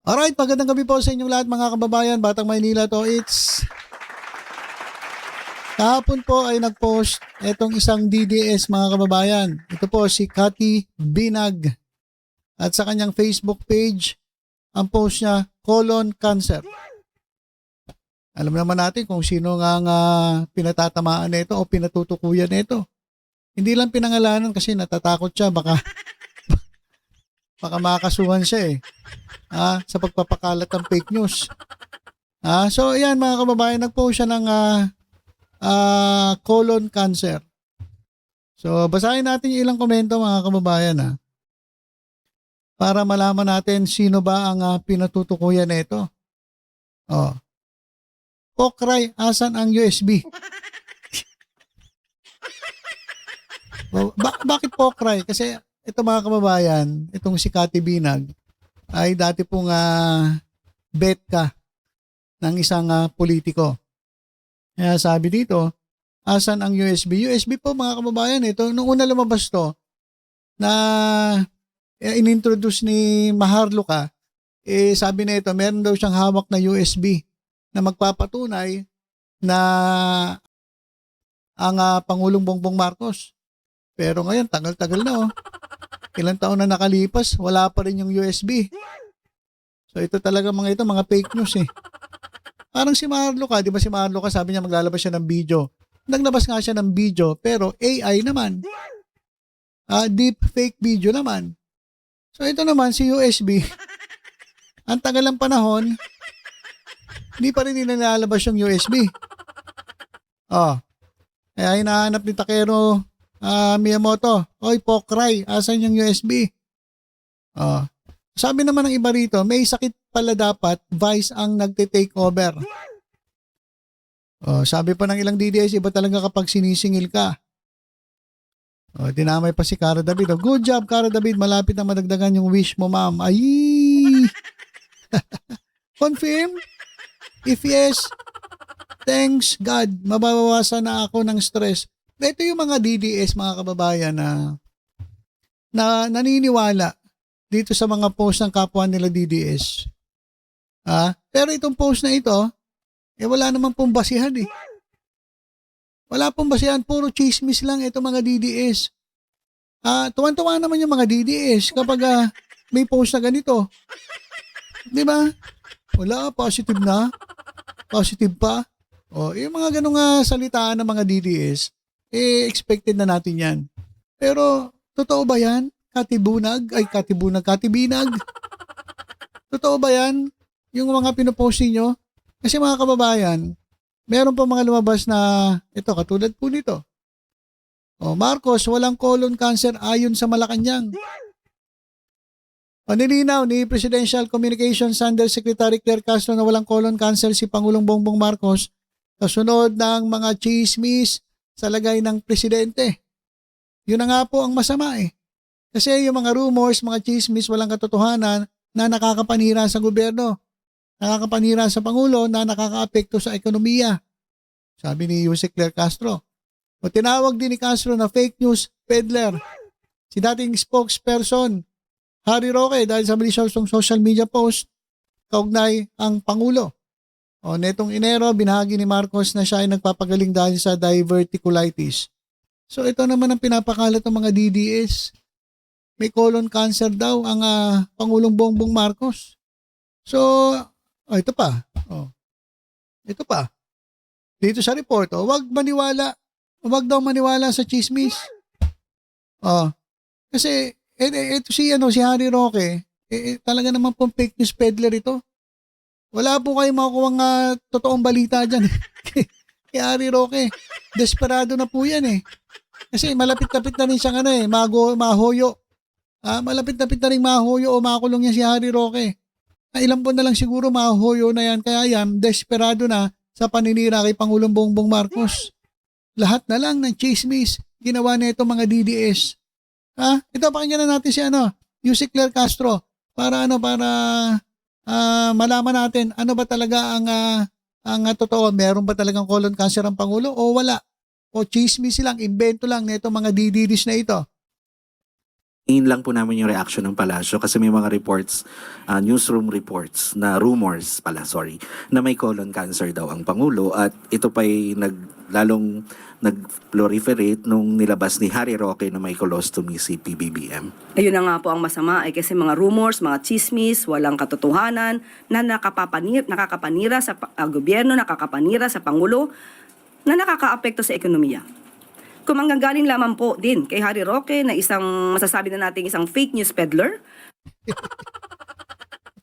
Alright, magandang gabi po sa inyong lahat mga kababayan. Batang Maynila to. Kahapon po ay nag-post itong isang DDS mga kababayan. Ito po si Cathy Binag. At sa kanyang Facebook page, ang post niya, colon cancer. Alam naman natin kung sino nga pinatatamaan nito o pinatutukuyan nito. Hindi lang pinangalanan kasi natatakot siya. Baka makasuhan siya sa pagpapakalat ng fake news. So ayan mga kababayan, nag-post siya ng colon cancer. So basahin natin yung ilang komento mga kababayan para malaman natin sino ba ang pinatutukuyan nito. Pokray, asan ang USB? Bakit Pokray? Kasi ito mga kababayan, itong si Cathy Binag ay dati pong bet ka ng isang politiko. Kaya sabi dito, asan ang USB? USB po mga kababayan, ito nung una lumabas to na inintroduce ni Maharlika, sabi na ito, meron daw siyang hawak na USB na magpapatunay na ang Pangulong Bongbong Marcos. Pero ngayon, tagal-tagal na Ilang taon na nakalipas, wala pa rin yung USB. So ito talaga mga fake news Parang si Maharlika, di ba si Maharlika sabi niya maglalabas siya ng video. Naglabas nga siya ng video pero AI naman. Deep fake video naman. So ito naman si USB. Ang tagal ng panahon, hindi pa rin nilalabas yung USB. Kaya hinahanap ni Takero Miyamoto, oy Pokray, asan yung USB? Sabi naman ng iba rito, may sakit pala dapat, Vice ang nagte-take over. Sabi pa ng ilang DDS, iba talaga kapag sinisingil ka. Dinamay pa si Cara David. Good job, Cara David. Malapit na madagdagan yung wish mo, ma'am. Ay! Confirm? If yes, thanks God. Mababawasan na ako ng stress. Ito yung mga DDS, mga kababayan, na naniniwala dito sa mga post ng kapwa nila DDS. Pero itong post na ito, wala naman pong basihan Wala pong basihan, puro chismis lang ito mga DDS. Tuwan-tuwa naman yung mga DDS kapag may post na ganito. Di ba? Wala, positive na. Positive pa. Yung mga ganong salitaan ng mga DDS, expected na natin yan. Pero, totoo ba yan? Cathy Binag? Totoo ba yan? Yung mga pinopost niyo? Kasi mga kababayan, meron pa mga lumabas na, ito, katulad po nito. Marcos, walang colon cancer ayon sa Malacanang. Nilinaw ni Presidential Communications Undersecretary Claire Castro na walang colon cancer si Pangulong Bongbong Marcos kasunod ng mga chismis sa lagay ng presidente. Yun na nga po ang masama Kasi yung mga rumors, mga chismis, walang katotohanan na nakakapanira sa gobyerno, nakakapanira sa Pangulo, na nakakaapekto sa ekonomiya. Sabi ni Yusek Claire Castro. Tinawag din ni Castro na fake news peddler si dating spokesperson Harry Roque dahil sa malisyosong social media post kaugnay ang Pangulo. Netong Enero, binahagi ni Marcos na siya ay nagpapagaling dahil sa diverticulitis. So ito naman ang pinapakalat ng mga DDS. May colon cancer daw ang Pangulong Bongbong Marcos. So, ito pa. Ito pa. Dito sa report, wag daw maniwala sa chismis. Kasi ito si Harry Roque, talaga naman pong fake news peddler ito. Wala po kayo makukuha totoong balita dyan. Kay Harry Roque, desperado na po yan Kasi malapit-lapit na rin siyang mahoyo. Malapit-lapit na rin mahoyo o makulong niya si Harry Roque. Ilang buwan na lang siguro mahoyo na yan. Kaya yan, desperado na sa paninira kay Pangulong Bongbong Marcos. Lahat na lang ng chismis ginawa na itong mga DDS. Ito, pakinggan na natin si Yusek Claire Castro para malaman natin ano ba talaga ang totoo. Meron ba talagang colon cancer ang Pangulo o wala? O chismis lang, invento lang na itong mga DDS na ito. In lang po namin yung reaction ng palasyo kasi may mga reports, newsroom reports na rumors pala, sorry, na may colon cancer daw ang Pangulo at ito pa'y lalong nag-proliferate nung nilabas ni Harry Roque na may colostomy si PBBM. Ayun na nga po ang masama ay kasi mga rumors, mga chismis, walang katotohanan na nakakapanira sa gobyerno, nakakapanira sa Pangulo, na nakakaapekto sa ekonomiya. Kung manggagaling lamang po din kay Harry Roque na isang masasabi na natin isang fake news peddler,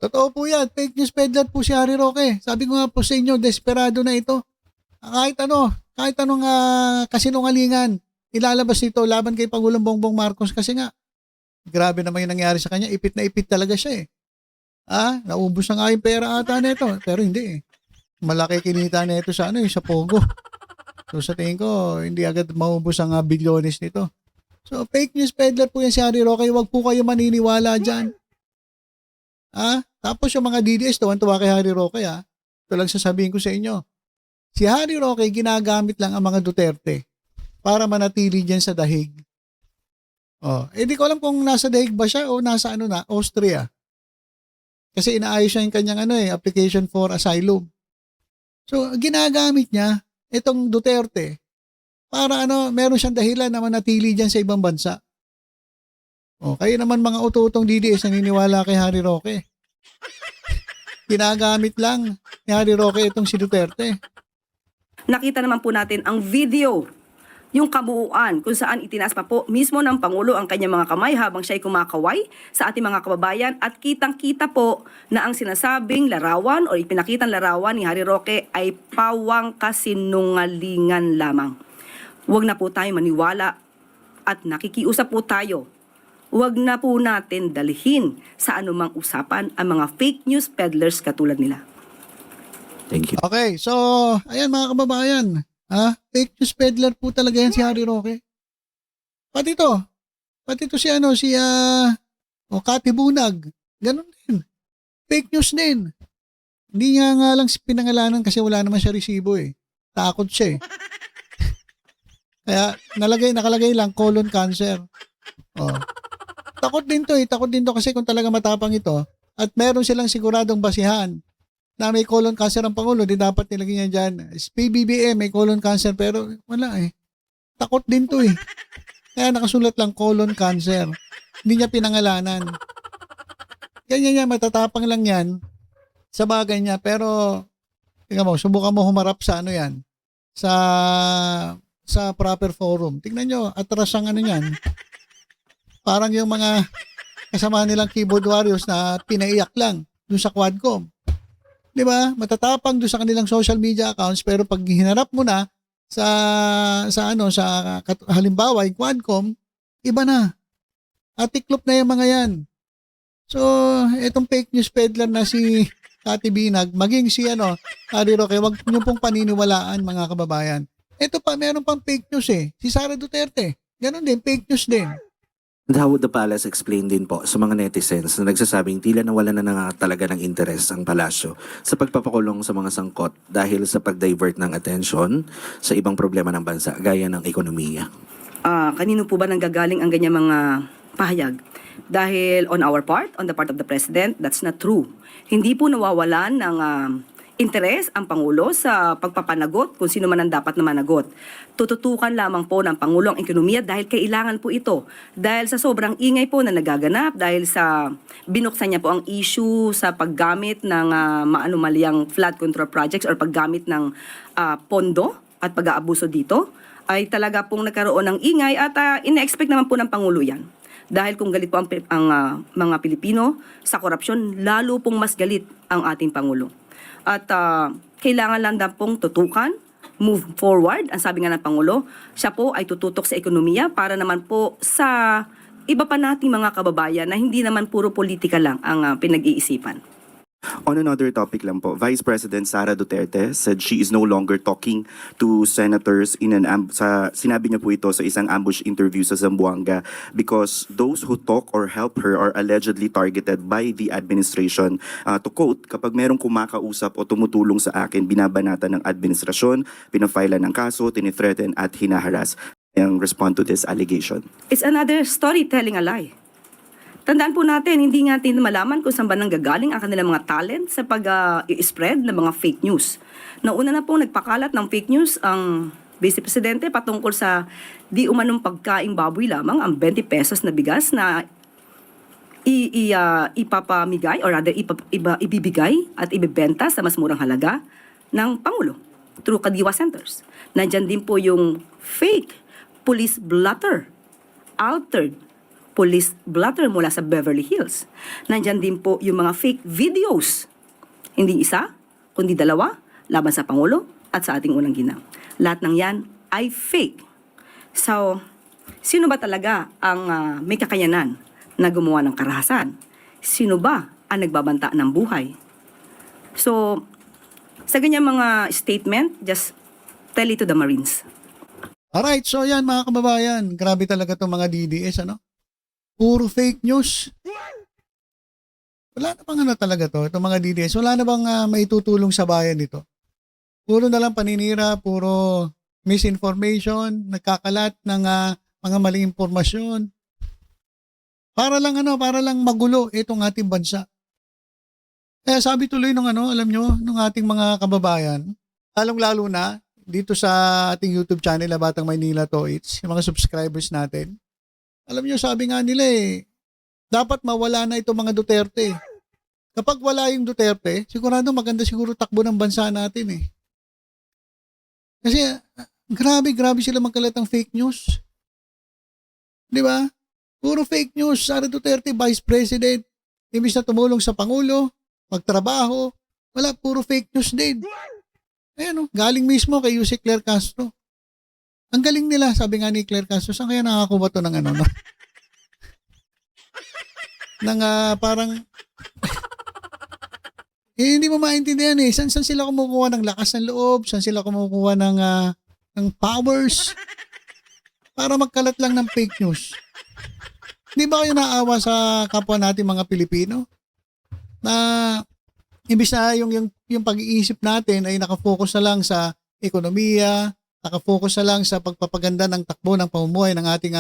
Totoo po yan. Fake news peddler po si Harry Roque. Sabi ko nga po sa inyo, desperado na ito. Kahit anong kasinungalingan, ilalabas nito laban kay Pangulong Bongbong Marcos kasi nga, grabe naman yung nangyari sa kanya. Ipit na ipit talaga siya eh. Naubos na nga yung pera ata nito. Pero hindi eh. Malaki kinita nito sa sa Pogo. So sa tingin ko, hindi agad maubos ang bilyones nito. So fake news peddler po yan si Harry Roque. Huwag po kayo maniniwala dyan. Tapos yung mga DDS, tuwan-tuwa kay Harry Roque Ito lang sasabihin ko sa inyo. Si Harry Roque, ginagamit lang ang mga Duterte para manatili dyan sa dahig. Di ko alam kung nasa dahig ba siya o nasa Austria. Kasi inaayos siya yung kanyang application for asylum. So ginagamit niya itong Duterte para meron siyang dahilan na manatili dyan sa ibang bansa. Kayo naman mga ututong DDS naniniwala kay Harry Roque. Ginagamit lang ni Harry Roque itong si Duterte. nakita naman po natin ang video, yung kabuuan kung saan itinaas pa po mismo ng Pangulo ang kanyang mga kamay habang siya ay kumakaway sa ating mga kababayan at kitang-kita po na ang sinasabing larawan o ipinakitang larawan ni Harry Roque ay pawang kasinungalingan lamang. Huwag na po tayo maniwala at nakikiusap po tayo. Huwag na po natin dalhin sa anumang usapan ang mga fake news peddlers katulad nila. Thank you. Okay, so ayan mga kababayan. Fake news peddler po talaga yan si Harry Roque. Pati ito si Kati Bunag. Ganun din. Fake news din. Hindi niya nga lang pinangalanan kasi wala naman siya resibo eh. Takot siya eh. Kaya nakalagay lang colon cancer. Takot din to kasi kung talaga matapang ito at meron silang siguradong basihan na may colon cancer ang Pangulo, di dapat nilagay niya dyan. PBBM, may colon cancer, pero wala eh. Takot din to eh. Kaya nakasulat lang colon cancer. Hindi niya pinangalanan. Ganyan niya, matatapang lang yan sa bagay niya, pero tingnan mo, subukan mo humarap sa yan. Sa proper forum. Tingnan nyo, atras ang yan. Parang yung mga kasama nilang keyboard warriors na pinaiyak lang dun sa Quadcom. Di ba? Matatapang doon sa kanilang social media accounts pero pag hinarap mo na sa halimbawa yung Quadcom, iba na. Atiklop na yung mga yan. So, itong fake news peddler na si Kati Binag, maging si Harry Roque, wag niyo pong paniniwalaan mga kababayan. Ito pa, meron pang fake news eh. Si Sara Duterte. Ganon din, fake news din. And how would the palace explain din po sa mga netizens na nagsasabing tila nawala na nga talaga ng interes ang palasyo sa pagpapakulong sa mga sangkot dahil sa pag-divert ng atensyon sa ibang problema ng bansa gaya ng ekonomiya? Kanino po ba nanggagaling ang ganyang mga pahayag? Dahil on the part of the President, that's not true. Hindi po nawawalan ng interes ang Pangulo sa pagpapanagot kung sino man ang dapat na managot. Tututukan lamang po ng Pangulo ang ekonomiya dahil kailangan po ito. Dahil sa sobrang ingay po na nagaganap, dahil sa binuksan niya po ang issue sa paggamit ng maanumalyang flood control projects or paggamit ng pondo at pag-aabuso dito, ay talaga pong nagkaroon ng ingay at ina-expect naman po ng Pangulo yan. Dahil kung galit po ang mga Pilipino sa korupsyon, lalo pong mas galit ang ating Pangulo. At kailangan lang daw pong tutukan, move forward. Ang sabi nga ng Pangulo, siya po ay tututok sa ekonomiya para naman po sa iba pa nating mga kababayan na hindi naman puro politika lang ang pinag-iisipan. On another topic lang po, Vice President Sara Duterte said she is no longer talking to senators sinabi niya po ito sa isang ambush interview sa Zamboanga because those who talk or help her are allegedly targeted by the administration. To quote, kapag merong kumakausap o tumutulong sa akin, binabanatan ng administrasyon, pinafailan ng kaso, tinithreaten at hinaharas. Ang respond to this allegation. It's another story telling a lie. Tandaan po natin, hindi nga natin malaman kung saan ba nanggagaling ang kanilang mga talent sa pag-i-spread ng mga fake news. Nauna na pong nagpakalat ng fake news ang Vice Presidente patungkol sa di umanong pagkaing baboy lamang ang 20 pesos na bigas na ipapamigay or rather ibibigay at ibibenta sa mas murang halaga ng Pangulo through Kadiwa Centers. Nandyan din po yung fake police blotter, altered police blotter mula sa Beverly Hills. Nandyan din po yung mga fake videos. Hindi isa, kundi dalawa, laban sa Pangulo at sa ating unang ginang. Lahat ng yan ay fake. So, sino ba talaga ang may kakayanan na gumawa ng karahasan? Sino ba ang nagbabanta ng buhay? So, sa ganyang mga statement, just tell it to the Marines. Alright, so yan mga kababayan, grabe talaga itong mga DDS, ano? Puro fake news. Wala na bang ano talaga to, itong mga DDS, wala na bang maitutulong sa bayan dito? Puro na lang paninira, puro misinformation, nagkakalat ng mga maling impormasyon. Para lang magulo itong ating bansa. Kaya sabi tuloy nung alam nyo, nung ating mga kababayan, lalong-lalo na dito sa ating YouTube channel na Batang Maynila Toits, yung mga subscribers natin. Alam nyo, sabi nga nila dapat mawala na itong mga Duterte. Kapag wala yung Duterte, sigurado maganda siguro takbo ng bansa natin eh. Kasi grabe sila magkalat ng fake news. Di ba? Puro fake news. Sara Duterte, Vice President, imbis na tumulong sa Pangulo, magtrabaho, wala, puro fake news din. Ayan galing mismo kay Yusek Claire Castro. Ang galing nila, sabi nga ni Claire Castro, saan kaya nakakuha to ng ng parang hindi mo maintindihan saan sila kumukuha ng lakas ng loob, saan sila kumukuha ng powers para magkalat lang ng fake news. Hindi ba kayo naawa sa kapwa natin mga Pilipino? Na imbis na yung pag-iisip natin ay nakafocus na lang sa ekonomiya, nakafocus na lang sa pagpapaganda ng takbo ng pamumuhay ng ating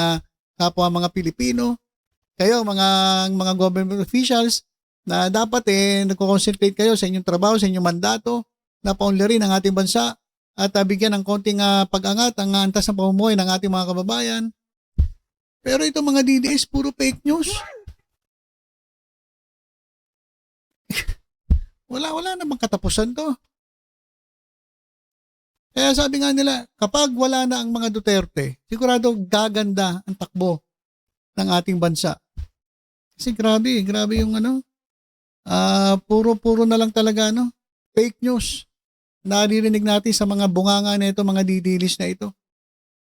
kapwa mga Pilipino. Kayo mga government officials na dapat nagko-concentrate kayo sa inyong trabaho, sa inyong mandato na paunlarin ang ating bansa at bigyan ng konting pag-angat ang antas ng pamumuhay ng ating mga kababayan. Pero itong mga DDS puro fake news. Wala namang katapusan to. Kaya sabi nga nila, kapag wala na ang mga Duterte, sigurado gaganda ang takbo ng ating bansa. Kasi grabe yung puro na lang talaga fake news. Naririnig natin sa mga bunganga na ito, mga didilis na ito.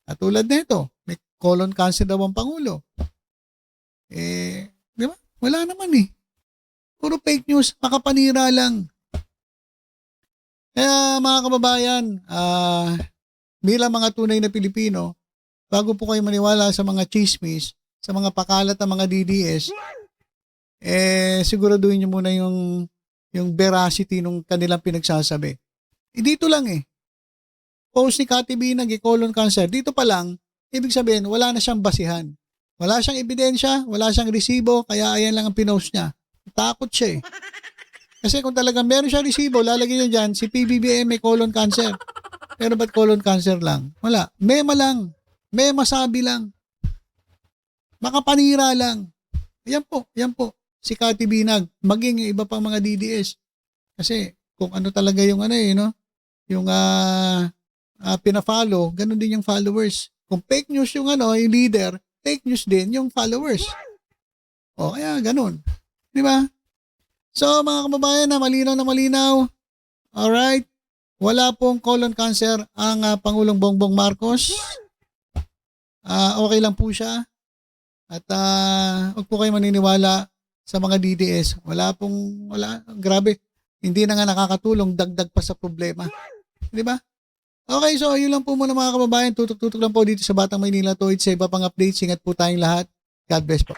At tulad na ito, may colon cancer daw ang Pangulo. Di ba? Wala naman Puro fake news, makapanira lang. Kaya mga kababayan, bilang mga tunay na Pilipino, bago po kayo maniwala sa mga chismis, sa mga pakalat ng mga DDS, siguraduhin nyo muna yung veracity ng kanilang pinagsasabi. Dito lang post ni Cathy Binag, colon cancer, dito pa lang, ibig sabihin, wala na siyang basihan. Wala siyang ebidensya, wala siyang resibo, kaya ayan lang ang pinost niya. Takot siya Kasi kung talagang meron siya resibo, lalagyan niya dyan, si PBBM may colon cancer. Pero ba't colon cancer lang? Wala. Mema lang. Mema sabi lang. Makapanira lang. Yan po. Si Cathy Binag, maging yung iba pang mga DDS. Kasi kung ano talaga yung yung pina-follow, ganun din yung followers. Kung fake news yung yung leader, fake news din yung followers. O kaya ganun. Di ba? So mga kababayan na malinaw. Alright. Wala pong colon cancer ang Pangulong Bongbong Marcos. Okay lang po siya. At huwag po kayo maniniwala sa mga DDS. Wala. Grabe. Hindi na nga nakakatulong, dagdag pa sa problema. Di ba? Okay, so yun lang po muna mga kababayan. Tutok-tutok lang po dito sa Batang Maynila Toits. Sa iba pang updates, ingat po tayong lahat. God bless po.